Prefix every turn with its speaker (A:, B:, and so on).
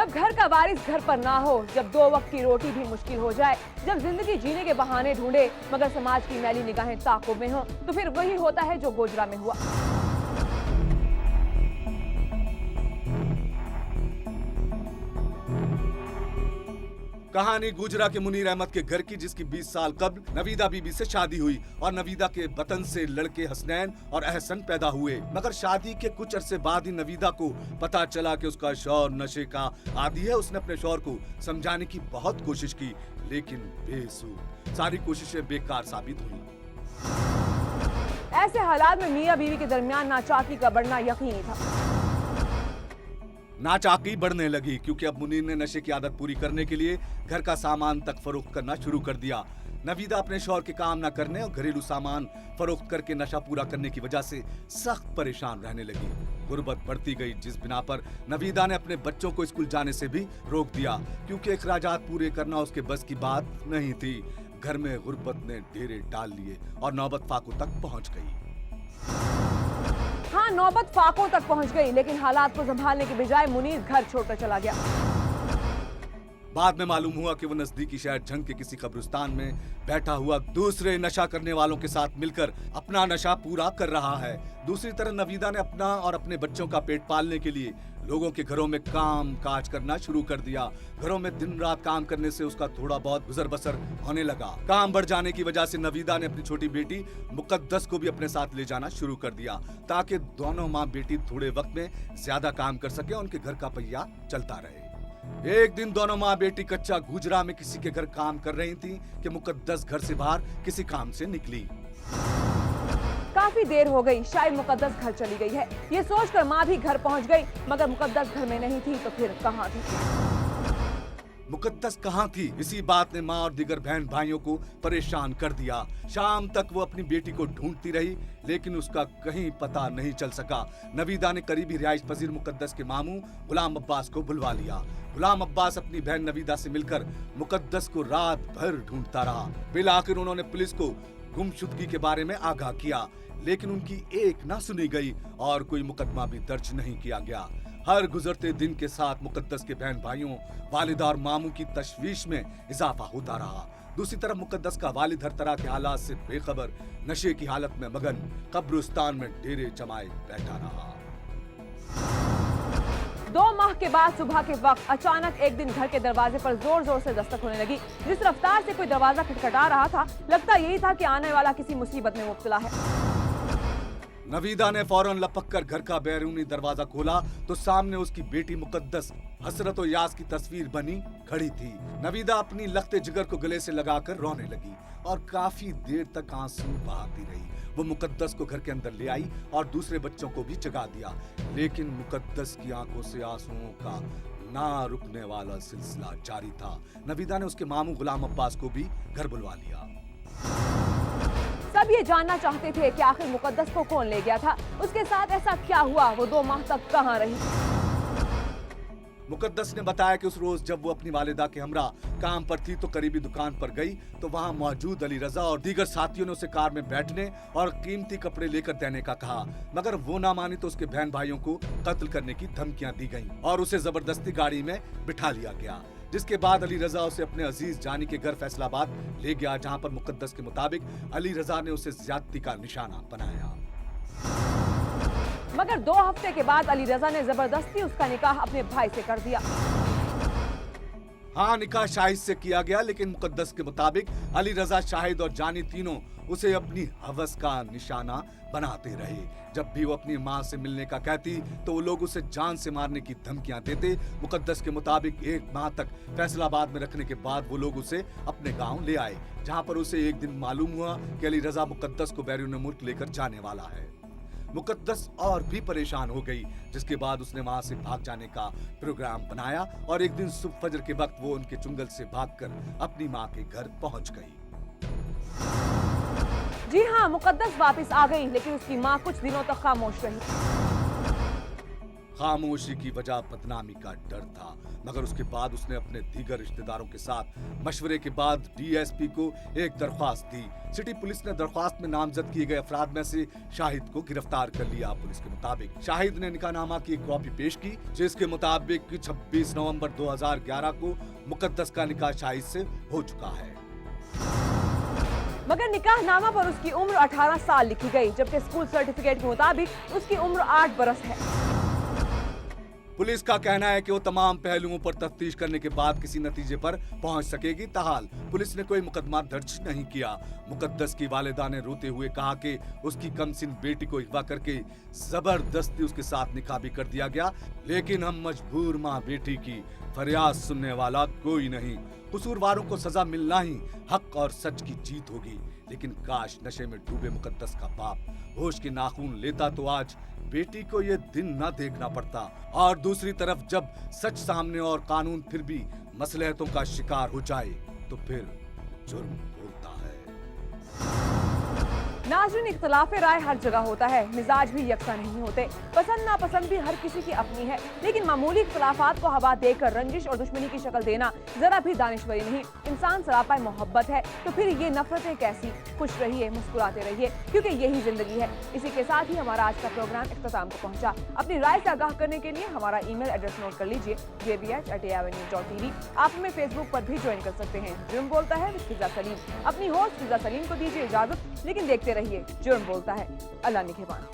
A: जब घर का वारिस घर पर ना हो, जब 2 वक्त की रोटी भी मुश्किल हो जाए, जब जिंदगी जीने के बहाने ढूंढे मगर समाज की मैली निगाहें ताक़ुब में हो, तो फिर वही होता है जो गोजरा में हुआ।
B: कहानी गुजरा के मुनीर अहमद के घर की, जिसकी 20 साल कब्ल नवीदा बीबी से शादी हुई और नवीदा के वतन से लड़के हसनैन और अहसन पैदा हुए। मगर शादी के कुछ अरसे बाद ही नवीदा को पता चला कि उसका शौहर नशे का आदी है। उसने अपने शौहर को समझाने की बहुत कोशिश की, लेकिन बेसुध। सारी कोशिशें बेकार साबित हुई।
A: ऐसे हालात में मियां बीवी के दरमियान नाचाकी का बढ़ना यकीनी था।
B: नाचाकी बढ़ने लगी क्योंकि अब मुनीर ने नशे की आदत पूरी करने के लिए घर का सामान तक फरोख्त करना शुरू कर दिया। नवीदा अपने शौहर के काम न करने और घरेलू सामान फरोख्त करके नशा पूरा करने की वजह से सख्त परेशान रहने लगी। गुर्बत बढ़ती गई, जिस बिना पर नवीदा ने अपने बच्चों को स्कूल जाने से भी रोक दिया क्योंकि अखराजात पूरे करना उसके बस की बात नहीं थी। घर में गुर्बत ने डेरे डाल लिए और नौबत फाकों तक पहुंच गई।
A: हाँ, नौबत फाकों तक पहुंच गई, लेकिन हालात को संभालने के बजाय मुनीर घर छोड़कर चला गया।
B: बाद में मालूम हुआ कि वो नजदीकी शहर झंग के किसी कब्रिस्तान में बैठा हुआ दूसरे नशा करने वालों के साथ मिलकर अपना नशा पूरा कर रहा है। दूसरी तरफ नवीदा ने अपना और अपने बच्चों का पेट पालने के लिए लोगों के घरों में काम काज करना शुरू कर दिया। घरों में दिन रात काम करने से उसका थोड़ा बहुत गुजर बसर होने लगा। काम बढ़ जाने की वजह से नवीदा ने अपनी छोटी बेटी मुकद्दस को भी अपने साथ ले जाना शुरू कर दिया ताकि दोनों माँ बेटी थोड़े वक्त में ज्यादा काम कर सके, उनके घर का पहिया चलता रहे। एक दिन दोनों माँ बेटी कच्चा गुजरा में किसी के घर काम कर रही थी कि मुकद्दस घर से बाहर किसी काम से निकली।
A: काफी देर हो गई, शायद मुकद्दस घर चली गई है। ये सोचकर माँ भी घर पहुंच गई, मगर मुकद्दस घर में नहीं थी तो फिर कहाँ थी?
B: मुकद्दस कहाँ थी? इसी बात ने माँ और दीगर बहन भाइयों को परेशान कर दिया। शाम तक वो अपनी बेटी को ढूंढती रही, लेकिन उसका कहीं पता नहीं चल सका। नवीदा ने करीबी रिहाइश पजीर मुकद्दस के मामू गुलाम अब्बास को बुलवा लिया। गुलाम अब्बास अपनी बहन नवीदा से मिलकर मुकद्दस को रात भर ढूंढता रहा। फिर आखिर उन्होंने पुलिस को गुमशुदगी के बारे में आगाह किया, लेकिन उनकी एक ना सुनी गई और कोई मुकदमा भी दर्ज नहीं किया गया। हर गुजरते दिन के साथ मुकद्दस के बहन भाइयों, वालिदा और मामू की तशवीश में इजाफा होता रहा। दूसरी तरफ मुकद्दस का वालिद हर तरह के हालात से बेखबर नशे की हालत में मगन कब्रिस्तान में डेरे जमाए बैठा रहा।
A: 2 माह के बाद सुबह के वक्त अचानक एक दिन घर के दरवाजे पर जोर जोर से दस्तक होने लगी। जिस रफ्तार से कोई दरवाजा खटखटा रहा था, लगता यही था कि आने वाला किसी मुसीबत में मुब्तला है।
B: नवीदा ने फौरन लपक कर घर का बैरूनी दरवाजा खोला तो सामने उसकी बेटी मुकद्दस हसरत और यास की तस्वीर बनी खड़ी थी। नवीदा अपनी लखते जिगर को गले से लगाकर रोने लगी और काफी देर तक आंसू बहाती रही। वो मुकद्दस को घर के अंदर ले आई और दूसरे बच्चों को भी जगा दिया, लेकिन मुकद्दस की आंखों से आंसुओं का ना रुकने वाला सिलसिला जारी था। नवीदा ने उसके मामू गुलाम अब्बास को भी घर बुलवा लिया।
A: सब ये जानना चाहते थे कि आखिर मुकद्दस को कौन ले गया था, उसके साथ ऐसा क्या हुआ, वो 2 माह तक कहाँ रही।
B: मुकद्दस ने बताया कि उस रोज जब वो अपनी वालिदा के हमरा काम पर थी तो करीबी दुकान पर गई तो वहां मौजूद अली रजा और दीगर साथियों ने उसे कार में बैठने और कीमती कपड़े लेकर देने का कहा, मगर वो ना मानी तो उसके बहन भाइयों को कत्ल करने की धमकियां दी गईं और उसे जबरदस्ती गाड़ी में बिठा लिया गया। जिसके बाद अली रजा उसे अपने अजीज जानी के घर फैसलाबाद ले गया, जहां पर मुकद्दस के मुताबिक अली रजा ने उसे ज्यादती का निशाना बनाया।
A: मगर 2 हफ्ते के बाद अली रजा ने जबरदस्ती उसका निकाह अपने भाई से कर दिया।
B: हाँ, निकाह शाहिद से किया गया, लेकिन मुकद्दस के मुताबिक अली रजा, शाहिद और जानी तीनों उसे अपनी हवस का निशाना बनाते रहे। जब भी वो अपनी माँ से मिलने का कहती तो वो लोग उसे जान से मारने की धमकियां देते। मुकद्दस के मुताबिक 1 माह तक फैसलाबाद में रखने के बाद वो लोग उसे अपने गांव ले आए, जहां पर उसे एक दिन मालूम हुआ कि अली रजा मुकद्दस को बैरून मुल्क लेकर जाने वाला है। मुकद्दस और भी परेशान हो गई, जिसके बाद उसने वहां से भाग जाने का प्रोग्राम बनाया और एक दिन सुबह फजर के वक्त वो उनके चुंगल से भागकर अपनी माँ के घर पहुंच गई।
A: जी हाँ, मुकद्दस वापस आ गई, लेकिन उसकी माँ कुछ दिनों तक खामोश रही।
B: खामोशी की वजह बदनामी का डर था, मगर उसके बाद उसने अपने दीगर रिश्तेदारों के साथ मशवरे के बाद डीएसपी को एक दरख्वास्त दी। सिटी पुलिस ने दरख्वास्त में नामजद किए गए अफराद में से शाहिद को गिरफ्तार कर लिया। पुलिस के मुताबिक शाहिद ने निकाहनामा की एक कॉपी पेश की, जिसके मुताबिक 26 नवंबर 2011 को मुकद्दस का निकाह शाहिद से हो चुका है।
A: मगर निकाहनामा पर उसकी उम्र 18 साल लिखी गई, जबकि स्कूल सर्टिफिकेट के मुताबिक उसकी उम्र 8 बरस है।
B: पुलिस का कहना है कि वो तमाम पहलुओं पर तफ्तीश करने के बाद किसी नतीजे पर पहुंच सकेगी। ताहाल पुलिस ने कोई मुकदमा दर्ज नहीं किया। मुकद्दस की वालिदा ने रोते हुए कहा कि उसकी कमसिन बेटी को अगवा करके जबरदस्ती उसके साथ निकाह भी कर दिया गया, लेकिन हम मजबूर माँ बेटी की फरियाद सुनने वाला कोई नहीं। कसूरवारों को सजा मिलना ही हक और सच की जीत होगी। लेकिन काश नशे में डूबे मुकद्दस का बाप होश के नाखून लेता तो आज बेटी को ये दिन न देखना पड़ता। और दूसरी तरफ जब सच सामने और कानून फिर भी मसलहतों का शिकार हो जाए तो फिर जुर्म बोलता है।
A: नाज़रीन, इख्तिलाफ राय हर जगह होता है, मिजाज भी यकसा नहीं होते, पसंद नापसंद भी हर किसी की अपनी है, लेकिन मामूली इख्तिलाफात को हवा देकर रंजिश और दुश्मनी की शक्ल देना जरा भी दानिशवरी नहीं। इंसान सरापा मोहब्बत है तो फिर ये नफरतें कैसी। खुश रहिए, मुस्कुराते रहिए, क्योंकि यही जिंदगी है। इसी के साथ ही हमारा आज का प्रोग्राम इख्तिताम को पहुंचा। अपनी राय से आगाह करने के लिए हमारा ईमेल एड्रेस नोट कर लीजिए, jbh@avenue.tv। आप हमें फेसबुक पर भी ज्वाइन कर सकते हैं। जुर्म बोलता है विद फिजा सलीम। अपनी होस्ट फिजा सलीम को दीजिए इजाजत, लेकिन देखते रहिए जुर्म बोलता है। अल्लाह निगहबान।